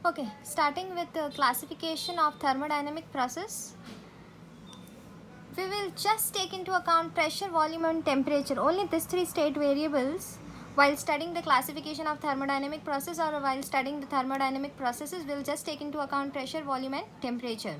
Okay, starting with the classification of thermodynamic process, we will just take into account pressure, volume and temperature, only these three state variables. While studying the classification of thermodynamic process or while studying the thermodynamic processes, we will just take into account pressure, volume and temperature.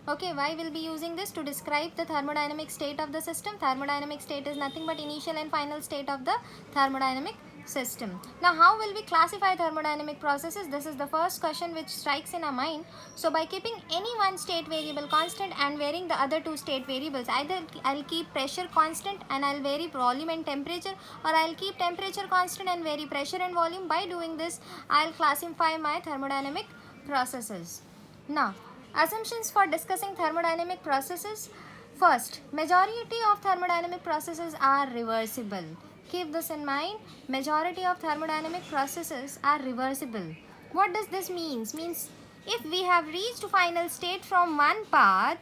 Okay, why we'll be using this? To describe the thermodynamic state of the system. Thermodynamic state is nothing but initial and final state of the thermodynamic system. Now, how will we classify thermodynamic processes? This is the first question which strikes in our mind. So, by keeping any one state variable constant and varying the other two state variables, either I'll keep pressure constant and I'll vary volume and temperature, or I'll keep temperature constant and vary pressure and volume. By doing this, I'll classify my thermodynamic processes. Now, assumptions for discussing thermodynamic processes. First, majority of thermodynamic processes are reversible. Keep this in mind. Majority of thermodynamic processes are reversible. What does this mean? Means if we have reached final state from one path,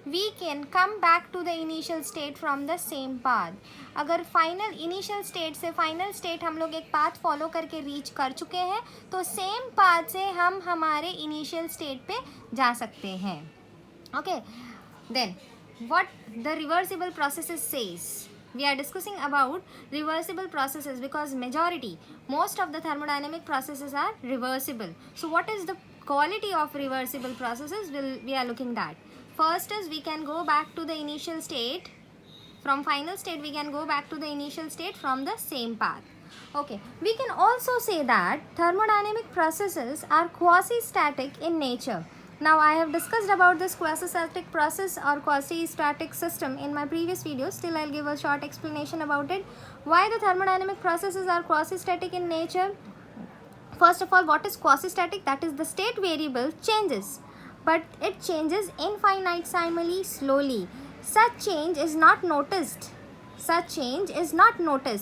we can come back to the initial state from the same path. अगर final initial state से final state हम लोग एक path follow करके reach कर चुके हैं तो सेम पाथ से हम हमारे इनिशियल स्टेट पे जा सकते हैं. Okay, then what the reversible processes says. We are discussing about reversible processes because most of the thermodynamic processes are reversible. So what is the quality of reversible processes? We are looking at. First is we can go back to the initial state. From final state we can go back to the initial state from the same path. Okay, we can also say that thermodynamic processes are quasi-static in nature. Now, I have discussed about this quasi-static process or quasi-static system in my previous video. Still, I'll give a short explanation about it. Why the thermodynamic processes are quasi-static in nature? First of all, what is quasi-static? That is the state variable changes, but it changes infinitesimally slowly. Such change is not noticed.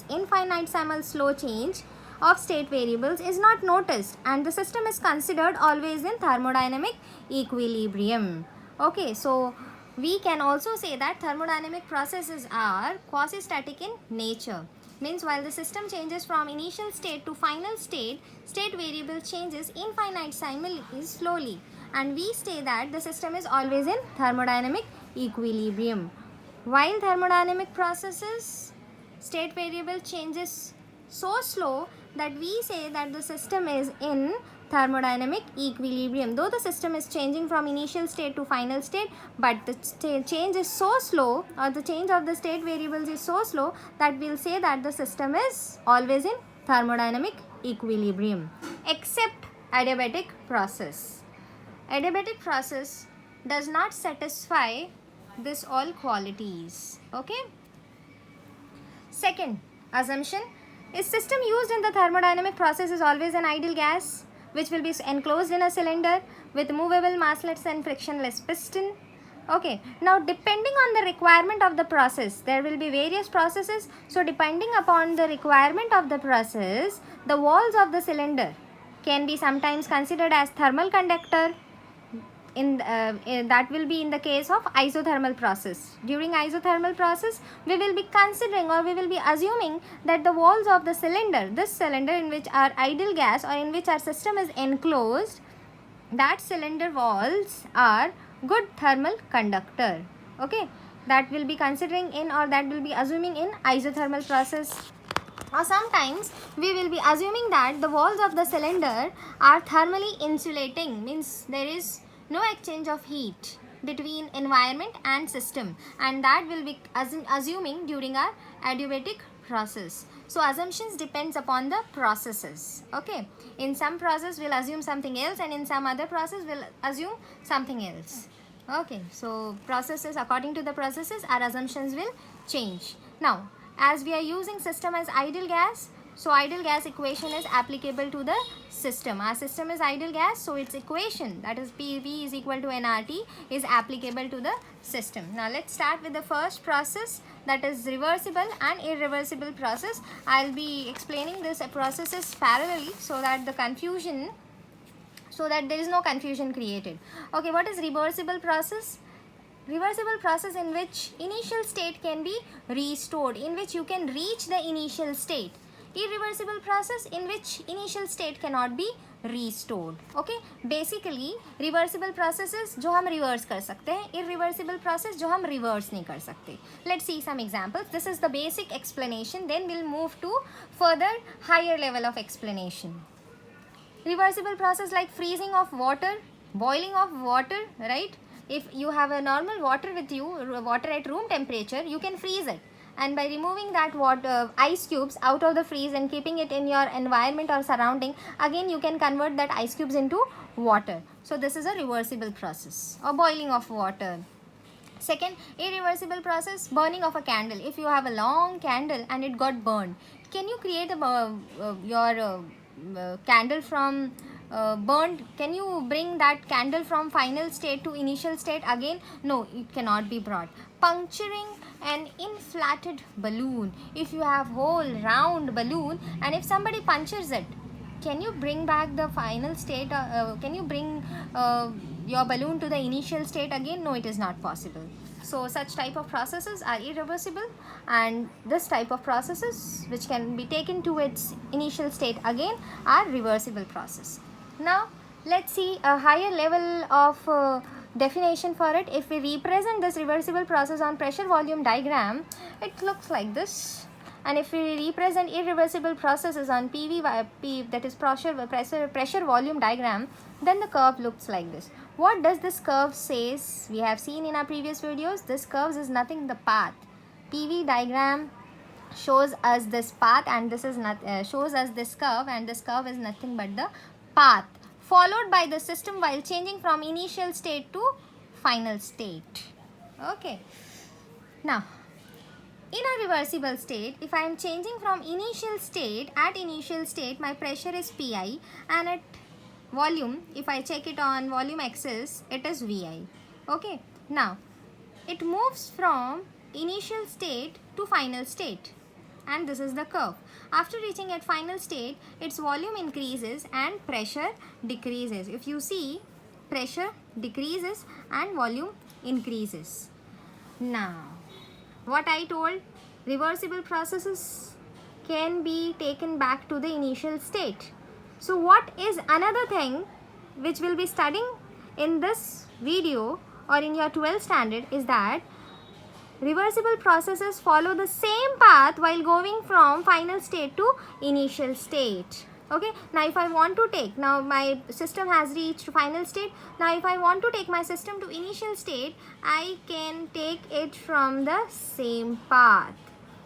Infinitesimal slow change of state variables is not noticed and the system is considered always in thermodynamic equilibrium. Okay, so we can also say that thermodynamic processes are quasi-static in nature. Means while the system changes from initial state to final state, state variable changes infinitesimally slowly, and we say that the system is always in thermodynamic equilibrium. While thermodynamic processes, state variable changes so slow that we say that the system is in thermodynamic equilibrium. Though the system is changing from initial state to final state, but the change is so slow, or the change of the state variables is so slow, that we'll say that the system is always in thermodynamic equilibrium, except adiabatic process. Adiabatic process does not satisfy this all qualities. Okay. Second assumption is system used in the thermodynamic process is always an ideal gas which will be enclosed in a cylinder with movable masslets and frictionless piston. Okay, now depending on the requirement of the process, there will be various processes. So depending upon the requirement of the process, the walls of the cylinder can be sometimes considered as thermal conductor. That will be in the case of isothermal process. During isothermal process, we will be considering or we will be assuming that the walls of the cylinder, this cylinder in which our ideal gas or in which our system is enclosed, that cylinder walls are good thermal conductor. Okay, that will be considering in, or that will be assuming in isothermal process. Or sometimes we will be assuming that the walls of the cylinder are thermally insulating, means there is no exchange of heat between environment and system, and that will be assuming during our adiabatic process. So assumptions depends upon the processes. Okay, in some process we'll assume something else, and in some other process we'll assume something else. Okay, so processes, according to the processes, our assumptions will change. Now, as we are using system as ideal gas, so ideal gas equation is applicable to the system. Our system is ideal gas, so its equation, that is PV is equal to nRT, is applicable to the system. Now let's start with the first process, that is reversible and irreversible process. I'll be explaining this processes parallelly so that there is no confusion created. Okay, what is reversible process? Reversible process in which initial state can be restored, in which you can reach the initial state. Irreversible process in which initial state cannot be restored. Okay, basically reversible processes जो हम reverse कर सकते हैं, irreversible process जो हम reverse नहीं कर सकते. Let's see some examples. This is the basic explanation, then we'll move to further higher level of explanation. Reversible process like freezing of water, boiling of water, right? If you have a normal water with you, water at room temperature, you can freeze it, and by removing that water ice cubes out of the freeze and keeping it in your environment or surrounding, again you can convert that ice cubes into water. So this is a reversible process, or boiling of water. Second, irreversible process, burning of a candle. If you have a long candle and it got burned, can you create your candle from burned? Can you bring that candle from final state to initial state again? No, it cannot be brought. Puncturing an inflated balloon. If you have whole round balloon and if somebody punctures it, can you bring back the final state? Can you bring your balloon to the initial state again? No, it is not possible. So such type of processes are irreversible, and this type of processes which can be taken to its initial state again are reversible process. Now let's see a higher level of definition for it. If we represent this reversible process on pressure volume diagram, it looks like this. And if we represent irreversible processes on PV, that is pressure volume diagram, then the curve looks like this. What does this curve says? We have seen in our previous videos, this curve is nothing, the path. PV diagram shows us this path, and this is not shows us this curve, and this curve is nothing but the path followed by the system while changing from initial state to final state. Okay. Now, in a reversible state, if I am changing from initial state, at initial state my pressure is Pi, and at volume, if I check it on volume axis, it is Vi. Okay. Now, it moves from initial state to final state, and this is the curve. After reaching at final state, its volume increases and pressure decreases. If you see, pressure decreases and volume increases. Now, what I told, reversible processes can be taken back to the initial state. So what is another thing which we'll be studying in this video or in your 12th standard is that reversible processes follow the same path while going from final state to initial state. Okay, now if I want to take, now my system has reached final state. Now if I want to take my system to initial state, I can take it from the same path.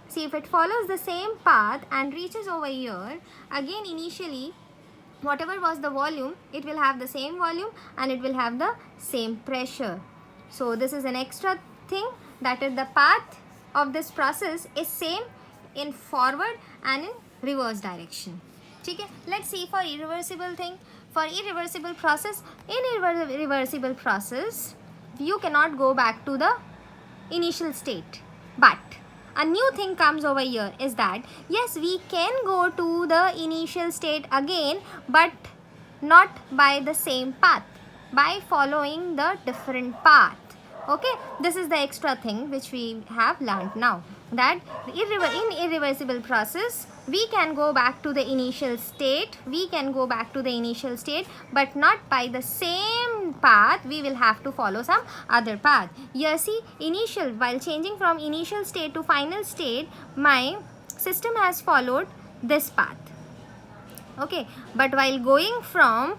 See, if it follows the same path and reaches over here, again initially whatever was the volume, it will have the same volume and it will have the same pressure. So this is an extra thing, that is the path of this process is same in forward and in reverse direction. Okay, let's see for irreversible thing. For irreversible process, in irreversible process, you cannot go back to the initial state. But a new thing comes over here is that yes, we can go to the initial state again, but not by the same path, by following the different path. Okay, this is the extra thing which we have learned now, that in irreversible process we can go back to the initial state, but not by the same path. We will have to follow some other path. Here see, initial, while changing from initial state to final state, my system has followed this path. Okay, but while going from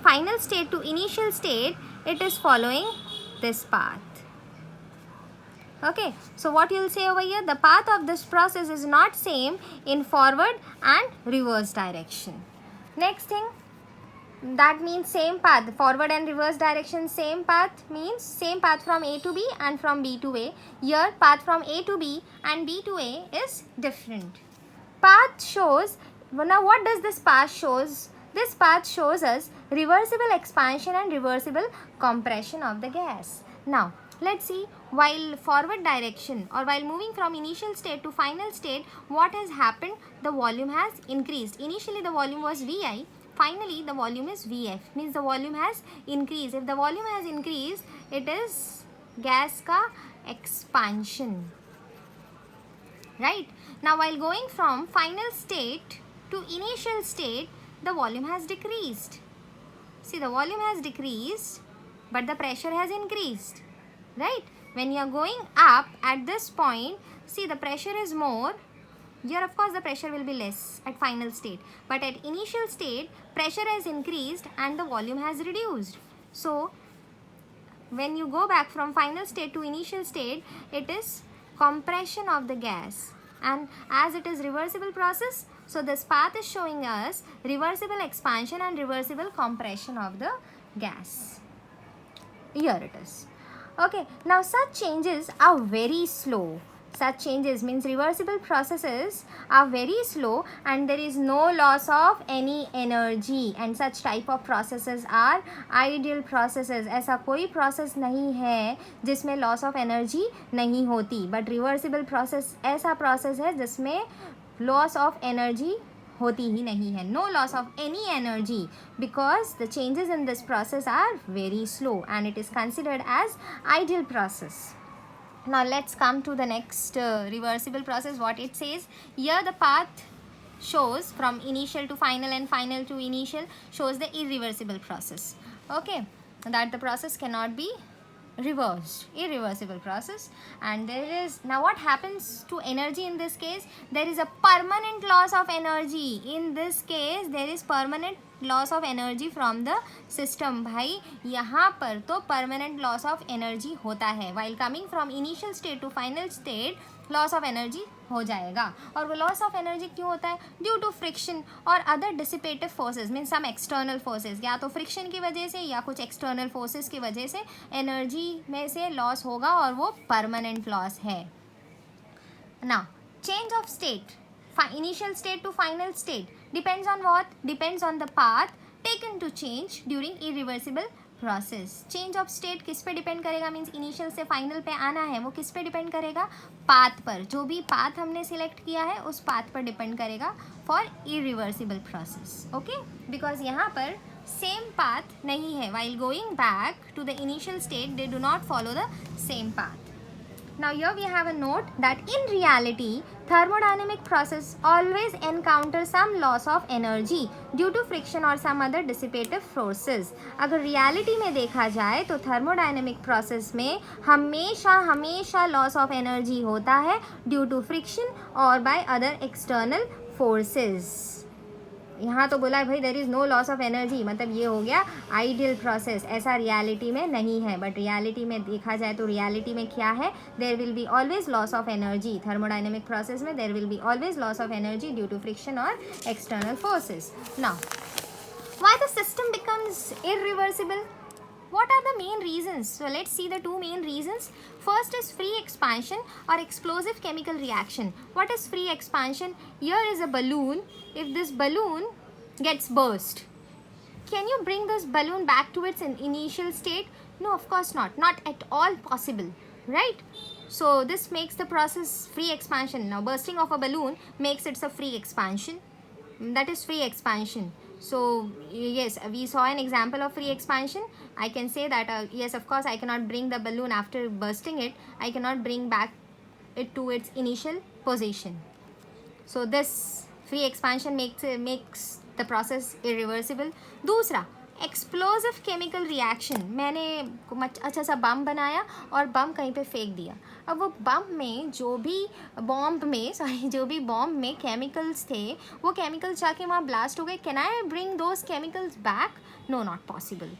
final state to initial state, it is following this path. Okay, so what you will say over here, the path of this process is not same in forward and reverse direction. Next thing, that means same path, forward and reverse direction, same path means same path from A to B and from B to A. Here path from A to B and B to A is different. Path shows, now what does this path shows? This path shows us reversible expansion and reversible compression of the gas. Now let's see, while forward direction or while moving from initial state to final state, what has happened? The volume has increased. Initially the volume was Vi, finally the volume is Vf, means the volume has increased. If the volume has increased, it is gas ka expansion. Right? Now while going from final state to initial state, the volume has decreased. See, the volume has decreased, but the pressure has increased, right? When you are going up at this point, see, the pressure is more. Here, of course, the pressure will be less at final state. But at initial state, pressure has increased and the volume has reduced. So, when you go back from final state to initial state, it is compression of the gas. And as it is reversible process, so this path is showing us reversible expansion and reversible compression of the gas. Here it is. Okay, now such changes are very slow. Such changes means reversible processes are very slow and there is no loss of any energy, and such type of processes are ideal processes. ऐसा कोई process नहीं है जिसमें loss of energy नहीं होती, but reversible process ऐसा process है जिसमें loss of energy होती ही नहीं है. No loss of any energy because the changes in this process are very slow and it is considered as ideal process. Now let's come to the next reversible process. What it says here, the path shows from initial to final and final to initial shows the irreversible process. Okay, that the process cannot be reversed, irreversible process. And there is, now what happens to energy in this case? There is a permanent loss of energy. In this case there is permanent loss of energy from the system. भाई यहाँ पर तो permanent loss of energy होता है. While coming from initial state to final state loss of energy हो जाएगा. और वो लॉस ऑफ एनर्जी क्यों होता है? ड्यू टू फ्रिक्शन और other dissipative forces mean some external forces. या तो फ्रिक्शन की वजह से या कुछ एक्सटर्नल फोर्सेज की वजह से एनर्जी में से लॉस होगा और वो परमानेंट लॉस है. Now change of state, initial state to final state depends on what? Depends on the path taken to change during irreversible process. Change of state किस पे डिपेंड करेगा? मीन्स इनिशियल से final पे आना है, वो किस पे डिपेंड करेगा? पाथ पर. जो भी पाथ हमने सिलेक्ट किया है उस पाथ पर डिपेंड करेगा for irreversible process. Okay, because यहाँ पर सेम पाथ नहीं है. while going back to the initial state they do not follow the same path. Now here we have a note that in reality thermodynamic process always encounter some loss of energy due to friction or some other dissipative forces. अगर reality में देखा जाए तो thermodynamic process में हमेशा loss of energy होता है due to friction or by other external forces. यहाँ तो बोला है भाई there is no loss of energy, मतलब ये हो गया आइडियल प्रोसेस. ऐसा रियलिटी में नहीं है. बट रियलिटी में देखा जाए तो रियलिटी में क्या है? There will be always loss of energy. Thermodynamic process में there will be always loss of energy due to friction और external forces. Now why the system becomes irreversible? What are the main reasons? So let's see the two main reasons. First is free expansion or explosive chemical reaction. What is free expansion? Here is a balloon. If this balloon gets burst, can you bring this balloon back to its initial state? No, of course not. Not at all possible, right? So this makes the process free expansion. Now bursting of a balloon makes it a free expansion. That is free expansion. So yes, we saw an example of free expansion. I can say that yes, of course I cannot bring the balloon after bursting it. I cannot bring back it to its initial position. So this free expansion makes the process irreversible. दूसरा, explosive chemical reaction. मैंने अच्छा सा बम बनाया और बम कहीं पे फेंक दिया. अब वो बम में जो भी बॉम्ब में केमिकल्स थे वो केमिकल्स जाके वहाँ ब्लास्ट हो गए. Can I bring those chemicals back? No, not possible.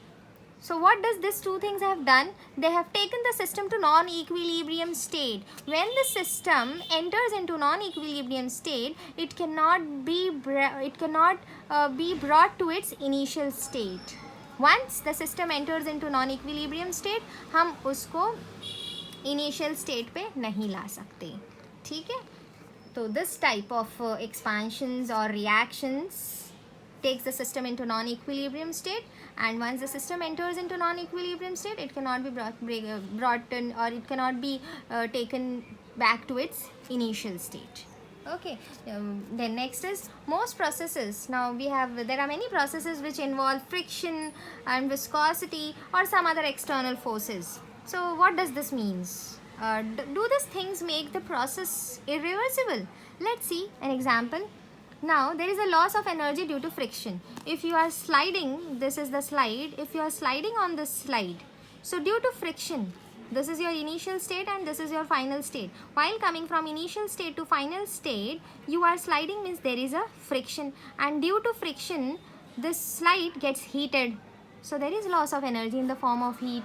So what does these two things have done? They have taken the system to non-equilibrium state. When the system enters into non-equilibrium state, it cannot be brought to its initial state. Once the system enters into non-equilibrium state, हम उसको initial state पे नहीं ला सकते. ठीक है? तो this type of expansions or reactions takes the system into non-equilibrium state, and once the system enters into non-equilibrium state, it cannot be brought in, or it cannot be taken back to its initial state. Okay, then next is most processes. Now there are many processes which involve friction and viscosity or some other external forces. So what does this means? Do these things make the process irreversible? Let's see an example. Now there is a loss of energy due to friction. If you are sliding, this is the slide, if you are sliding on this slide, so due to friction, this is your initial state and this is your final state. While coming from initial state to final state, you are sliding, means there is a friction, and due to friction, this slide gets heated. So there is loss of energy in the form of heat.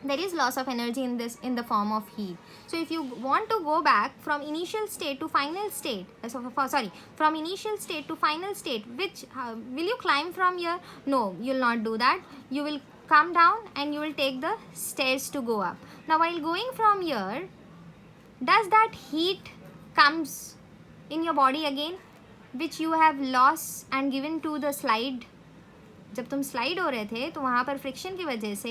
There is loss of energy in the form of heat. So if you want to go back from initial state to final state, from initial state to final state, which will you climb from here? No, you will not do that. You will come down and you will take the stairs to go up. Now while going from here, does that heat comes in your body again, which you have lost and given to the slide? जब तुम slide हो रहे थे तो वहाँ पर friction की वजह से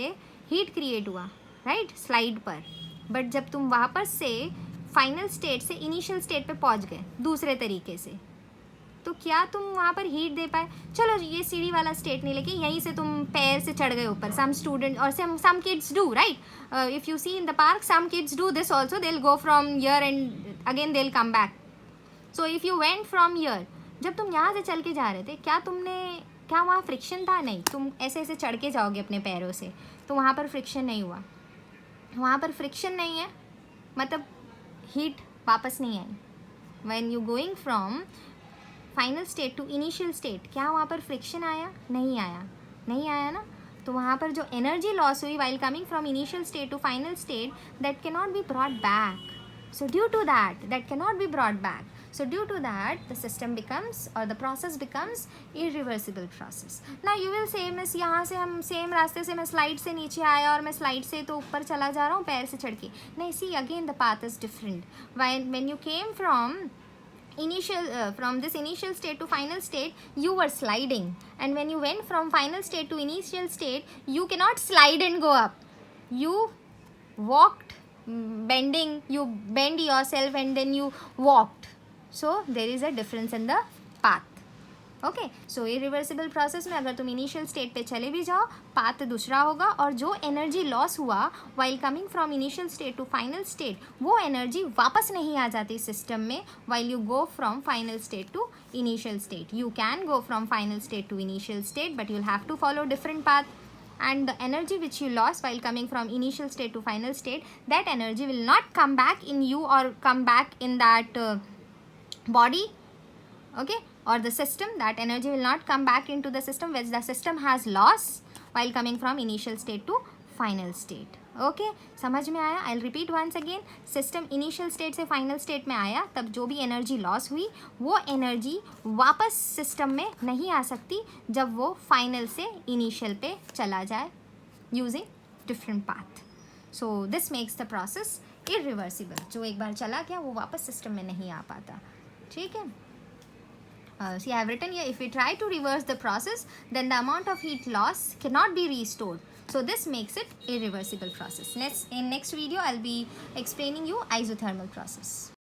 हीट क्रिएट हुआ, राइट, स्लाइड पर. बट जब तुम वापस से फाइनल स्टेट से इनिशियल स्टेट पे पहुँच गए दूसरे तरीके से, तो क्या तुम वहाँ पर हीट दे पाए? चलो ये सीढ़ी वाला स्टेट नहीं, लेकिन यहीं से तुम पैर से चढ़ गए ऊपर. सम स्टूडेंट और some kids do, right, if you see in the park, some kids do this also. They will go from here and again they will come back. So if you went from here, जब तुम यहाँ से चल के जा रहे थे, क्या वहाँ फ्रिक्शन था? नहीं. तुम ऐसे ऐसे चढ़ के जाओगे अपने पैरों से, तो वहाँ पर फ्रिक्शन नहीं हुआ. वहाँ पर फ्रिक्शन नहीं है, मतलब हीट वापस नहीं आई. When you going from final state to initial state, क्या वहाँ पर फ्रिक्शन आया? नहीं आया ना. तो वहाँ पर जो एनर्जी लॉस हुई while coming from initial state to final state, that can not be brought back. So due to that cannot be brought back. So due to that, the system becomes, or the process becomes, irreversible process. Now you will say, miss यहाँ से हम same रास्ते से मैं slide से नीचे आया और मैं स्लाइड से तो ऊपर चला जा रहा हूँ पैर से चढ़ के. नहीं, see again the path is different. When you came from this initial state to final state, you were sliding, and when you went from final state to initial state, you cannot slide and go up. You walked, you bend yourself and then you walked. So there is a difference in the path. Okay, so irreversible process में अगर तुम initial state पे चले भी जाओ, path दूसरा होगा, और जो एनर्जी लॉस हुआ while coming from initial state to final state, वो एनर्जी वापस नहीं आ जाती सिस्टम में while you go from final state to initial state. You can go from final state to initial state, but you'll have to follow different path, and the energy which you lost while coming from initial state to final state, that energy will not come back in you or come back in that body, okay, or the system. That energy will not come back into the system, which the system has lost while coming from initial state to final state. Okay, समझ में आया? I will repeat once again. System initial state से final state में आया, तब जो भी energy loss हुई वो एनर्जी वापस सिस्टम में नहीं आ सकती जब वो फाइनल से इनिशियल पे चला जाए using different path. So this makes the process irreversible. जो एक बार चला गया वो वापस सिस्टम में नहीं आ पाता. ठीक है. See, I have written here, if we try to reverse the process, then the amount of heat loss cannot be restored. So this makes it irreversible process. In next video, I'll be explaining you isothermal process.